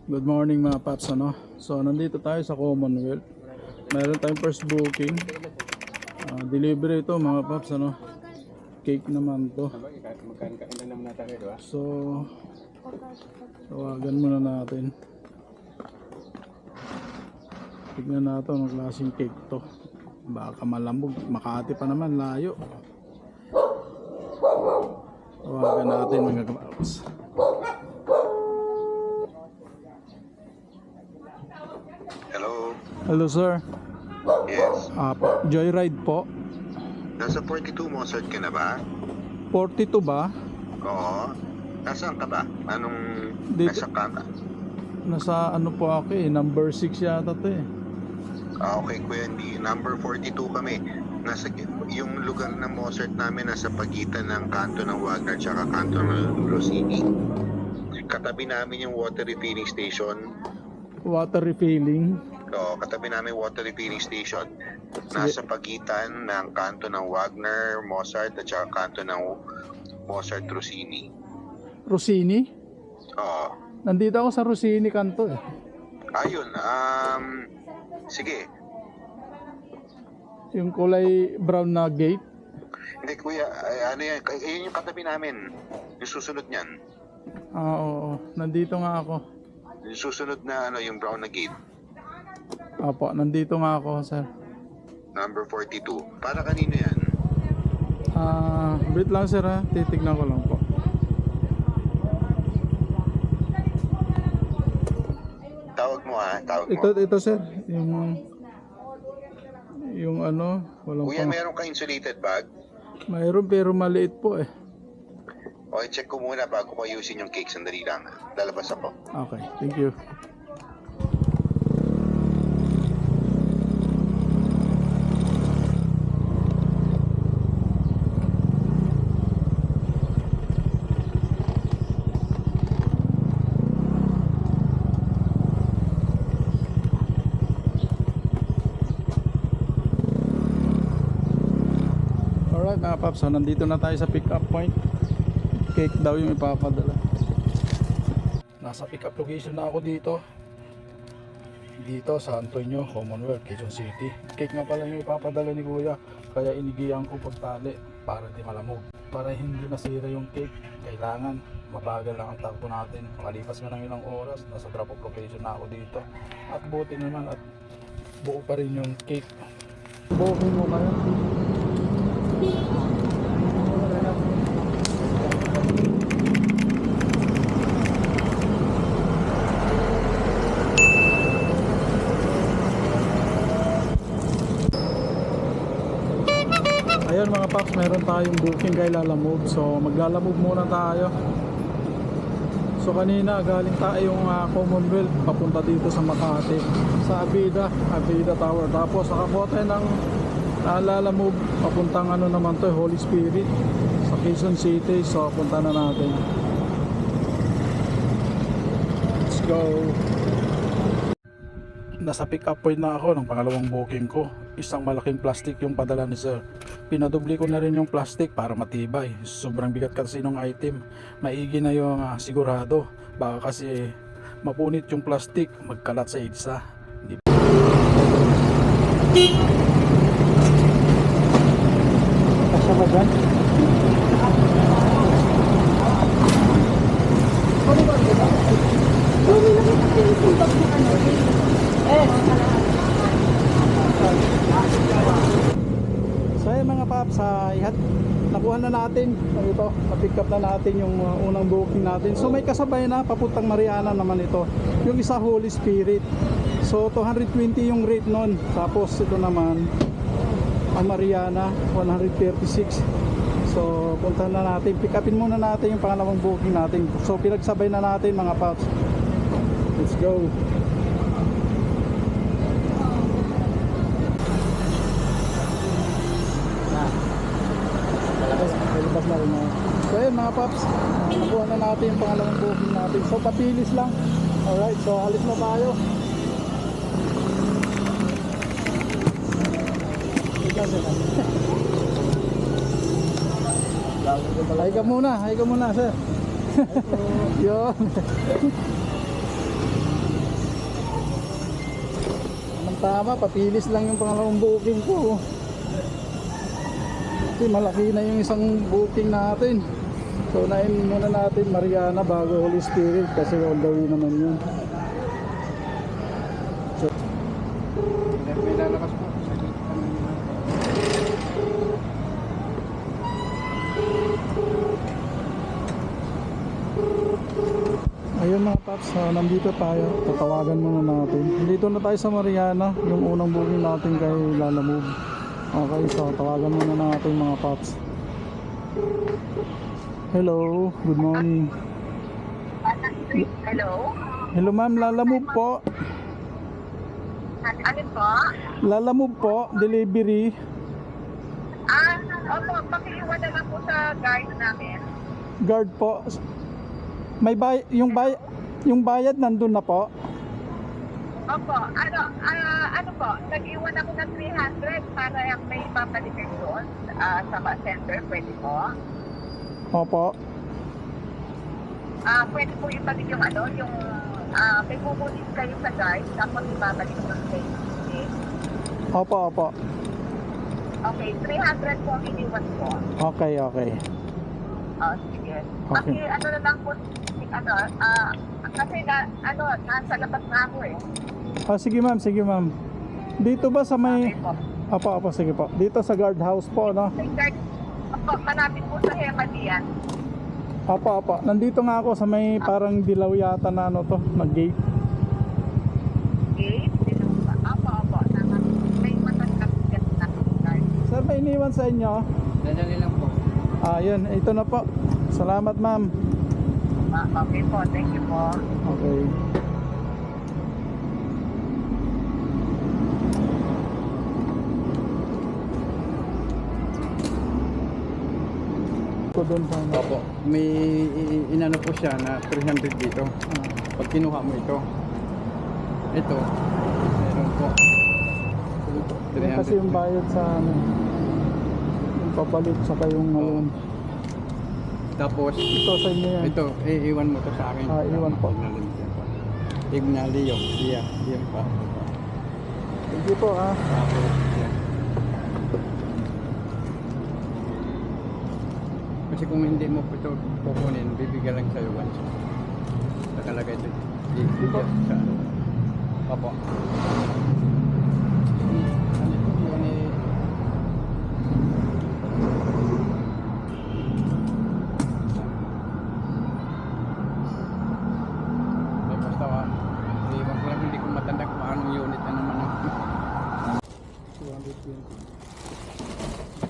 Good morning mga paps, ano? So nandito tayo sa Commonwealth. Meron tayong first booking. Delivery ito mga paps, ano? Cake naman to. So tawagan muna natin. Tignan natin anong klaseng cake to. Baka malambog, Makati pa naman, layo. Tawagan natin mga paps. Hello sir. Yes. Joyride po. Nasa 42 Mozart ka na ba? 42 ba? Oo. Nasaan ka ba? Anong Dito. nasa kanta? Nasa ano po ako number 6 yata to eh. Okay Kuya, hindi. Number 42 kami. Nasa, yung lugar ng Mozart namin nasa pagitan ng kanto ng Wagner tsaka kanto ng Rossini. Katabi namin yung water refilling station. Water refilling. Oo, katabi namin water refilling station. Nasa pagitan ng kanto ng Wagner, Mozart at saka kanto ng Mozart Rossini. Rossini? Oo. Nandito ako sa Rossini kanto eh. Ayun, sige. Yung kulay brown na gate. Hindi kuya, ano yan, yun yung katabi namin. Yung susunod niyan. Oo. Nandito nga ako. Yung susunod na yung brown na gate. Apo, nandito nga ako sir. Number 42. Para kanino yan? Wait lang sir ha. Titignan ko lang po. Tawag mo tawag mo. Ito sir. Yung ano, walang Kuya, meron ka insulated bag? Mayroon pero maliit po eh. Okay, check ko muna bago ko ayusin yung cake. Sandali lang. Lalabas ako. Okay, thank you. Alright mga paps, so nandito na tayo sa pick up point. Cake daw yung ipapadala. Nasa pick up location na ako dito sa Antonio, Commonwealth, Quezon City. Cake nga pala yung ipapadala ni kuya, kaya inigiyan ko pagtali para di malamog. Para hindi nasira yung cake, kailangan mabagal lang ang takbo natin. Makalipas nga ng ilang oras, nasa drop off location na ako dito. At buti naman at buo pa rin yung cake. Booking mo kayo? Ayan mga paps, meron tayong booking kay Lalamove. So maglalamove muna tayo. So kanina galing tayong Commonwealth papunta dito sa Makati, sa Avida Tower. Tapos nakakuha tayo ng Lalamove papuntang ano naman to, Holy Spirit sa Quezon City. So punta na natin. Let's go. Nasa pick up point na ako ng pangalawang booking ko. Isang malaking plastic yung padala ni sir. Pinadubli ko na rin yung plastic para matibay. Sobrang bigat kasi ng item. Maigi na yung sigurado. Baka kasi mapunit yung plastic, magkalat sa EDSA. Kasya ba dyan? So ayun mga paps, nakuha na natin ito, na-pick up na natin yung unang booking natin. So may kasabay na papuntang Mariana naman ito, yung isa Holy Spirit. So 220 yung rate nun. Tapos ito naman ang Mariana 136. So punta na natin, pick upin muna natin yung pangalawang booking natin. So pinagsabay na natin mga paps. Let's go. So yun mga paps, nakuha na natin yung pangalawang booking natin. So papilis lang. Alright, so alis na tayo. Hay ka muna sir. Yun. Tama, papilis lang yung pangalawang booking ko. Kasi malaki na yung isang booking natin. So nain muna natin Mariana bago Holy Spirit kasi all the way naman yun. So, May lalakas po. ayun mga paps, nandito tayo. Tatawagan muna natin. Dito na tayo sa Mariana, yung unang booking natin kay Lala Move. Okay, so tawagan muna natin mga paps. Hello, good morning. Hello? Hello ma'am, Lala Move po. Ano po? Lala Move po, delivery. Opo, pakiiwan na lang po sa guard namin. Guard po. May yung bayad nandun na po. Opo, ano po, nag-iwan ako ng 300 para yung may papalitin doon sa center, pwede po? Opo. Pwede po ibalik yung yung may pupunin kayo sa guard, tapos ibabalik yung pay. Opo, opo. Okay, 300 po ang iniwan po. Okay, okay. Sige. Okay. Ano na lang po, kasi nasa labas na ako eh. Sige ma'am, sige ma'am. Dito ba sa may... Okay po. Opo, opo, sige po. Dito sa guard house po, no? May guard, opo, malapit po sa Hemadian. Opo, opo. Nandito nga ako sa may parang dilaw yata na to, na gate. Gate? Opo. May matangkap na guard. Sir, may iniwan sa inyo? Dadali lang po. Yun. Ito na po. Salamat ma'am. Okay po, thank you po. Okay. Ko doon sa Opo. May inano po siya na 300 dito. Pag kinuha mo ito. Ito. Meron po. Yan kasi yung bayad sa yung papalit sa kayong Oo. Tapos ito sa inyo yan. ito, iiwan mo to sa akin. Iwan po. Ignalio. Yan pa. Thank you po Tapos, yan. Kasi kung hindi mo po ito kukunin, bibigyan lang sa'yo once. Nakalagay ito. Dito? Sa ano. Opo. Yun eh. May basta iwan ko lang, hindi ko matanda kung anong unit na naman ang 220.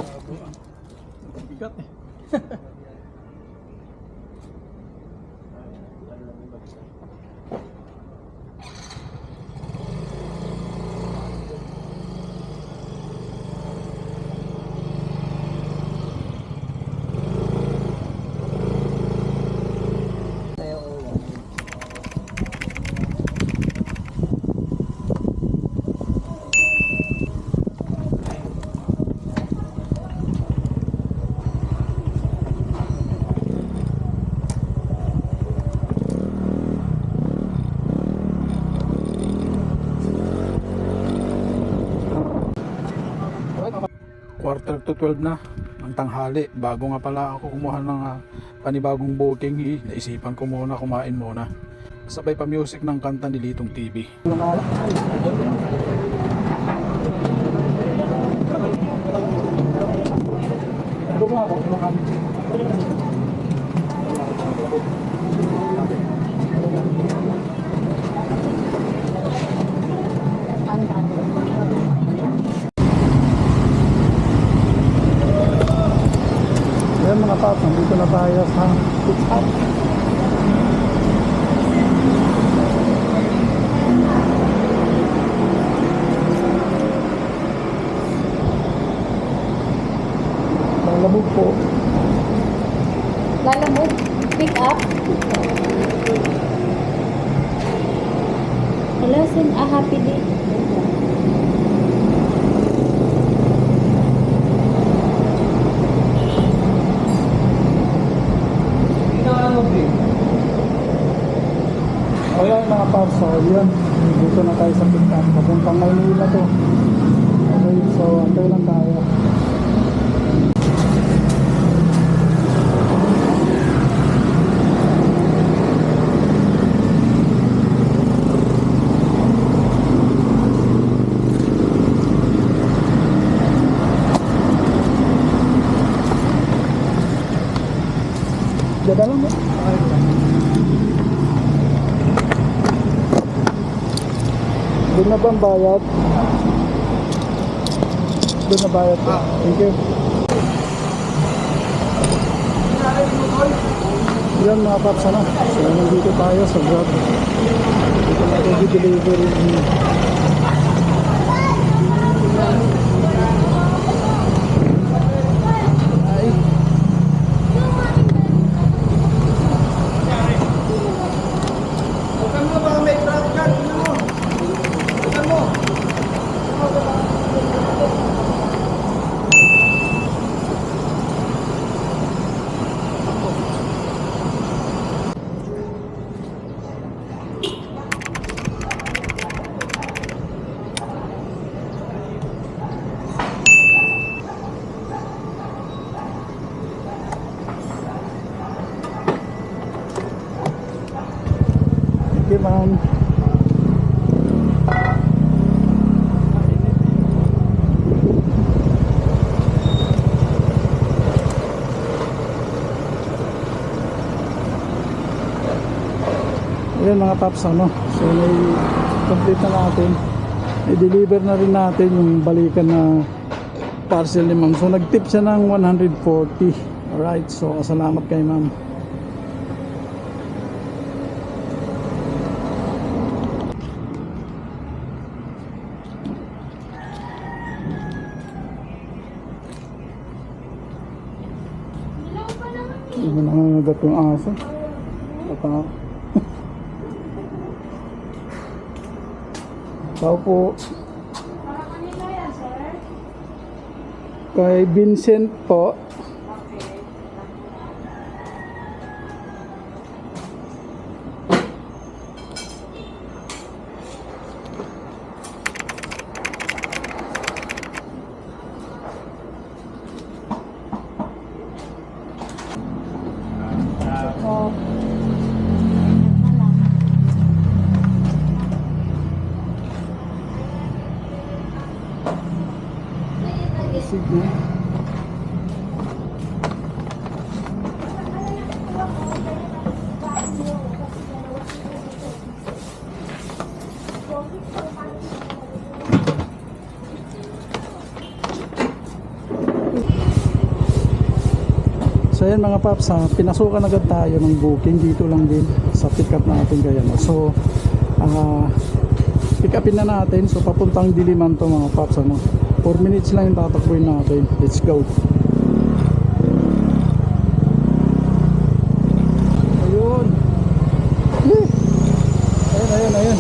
Bago bigat eh. Quarter to 12 na ang tanghali. Bago nga pala ako kumuha ng panibagong booking, naisipan ko muna kumain muna. Sabay pa music ng kanta ni Litong TV. Ayan mga paps, nandito na tayo sa pick up. Lamog po. Lalamog, pick up. Hello, send a happy day. Ayan mga paps, so yun. Dito na tayo sa pick up. Papuntang Maynila to. Okay, so antay lang tayo. Dada lang mo. Doon na ba ang bayad? Doon na bayad po. Thank you. Yan mga paps, ano? So nandito tayo sa Grab. Dito natin i-delivery. Ay. Bukan mo baka may crowd ka? Tingnan mo. Bukan mo. Thank you, ma'am. Ayan mga paps, ano? So complete na natin. I-deliver na rin natin yung balikan na parcel ni ma'am. So nag-tip siya ng 140. Alright, so salamat kay ma'am. Hindi mo nangangagat yung aso. Tao po. Kay Vincent po. Sige. So ayan mga paps, pinasukan agad tayo ng booking dito lang din sa pick up natin kaya no. So pick upin na natin, so papuntang Diliman to mga paps, ano. 4 minutes lang yung tatakbuhin natin. Let's go. Ayun. Ayun.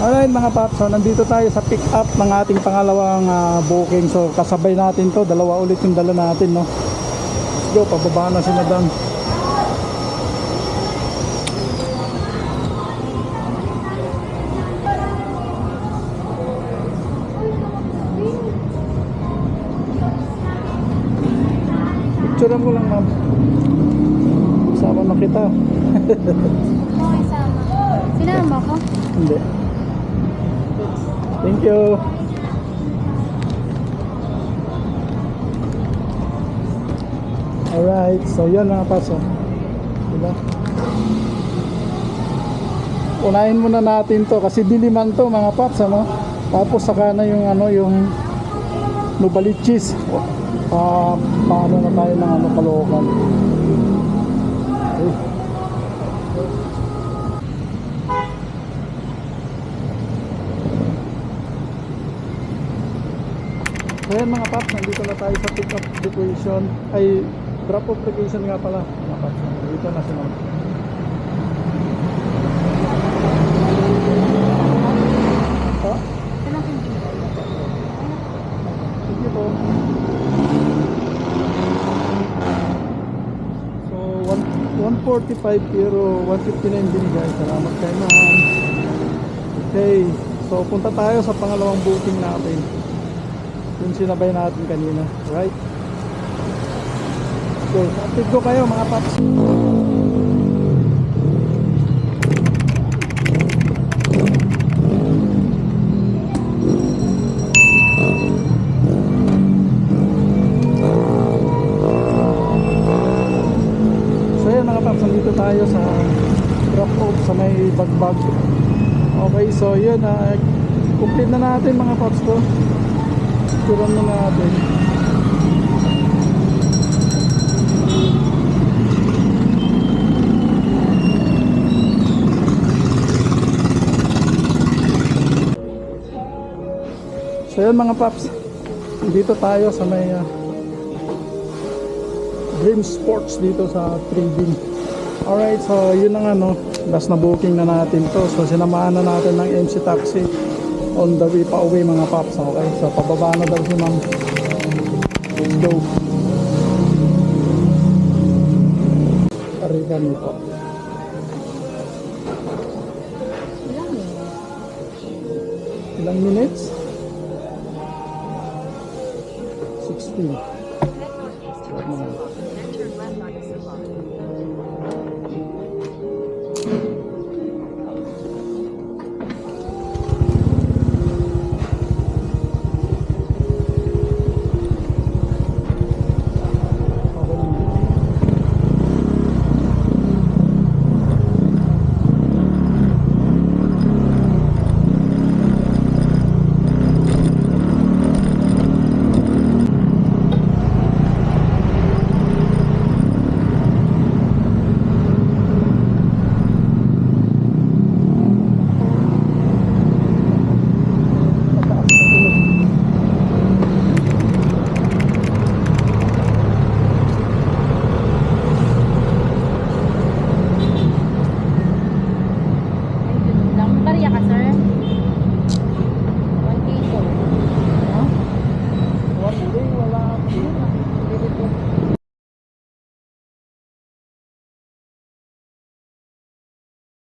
Alright mga paps, so nandito tayo sa pick up ng ating pangalawang booking. So kasabay natin to, dalawa ulit yung dala natin, no. Let's go, pababa na si madam. Picturean mo lang, ma'am. Sama na kita. Okay, sama. Sinama ko? Hindi. Thank you. Alright, so yan mga paso. Diba? Unahin muna natin to kasi Diliman to mga paps, ano? Tapos saka na yung ano, yung Novaliches. Paano na tayo ng ano, Caloocan. Okay. So yan mga paps, nandito na tayo sa pick up location. Ay, drop off location nga pala mga paps. Dito na si ma'am. Sige po. So 140 155 pero 150 na yung binigay. Salamat kay ma'am. Okay, so punta tayo sa pangalawang booking natin. Yung sinabay natin kanina, right? Okay, update ko kayo mga paps. So yan mga paps, nandito tayo sa drop off sa may bagbag. Okay, so yun, complete na natin mga paps ko. Turan na natin. So yun mga paps, dito tayo sa may Dream Sports dito sa trading. Alright, so yun na nga no, last na booking na natin to. So sinamahan na natin ng MC Taxi on the way pa uwi mga paps. Okay, so pababa na daw si ma'am. Let's go. Arriba nito. Ilang minutes? 16.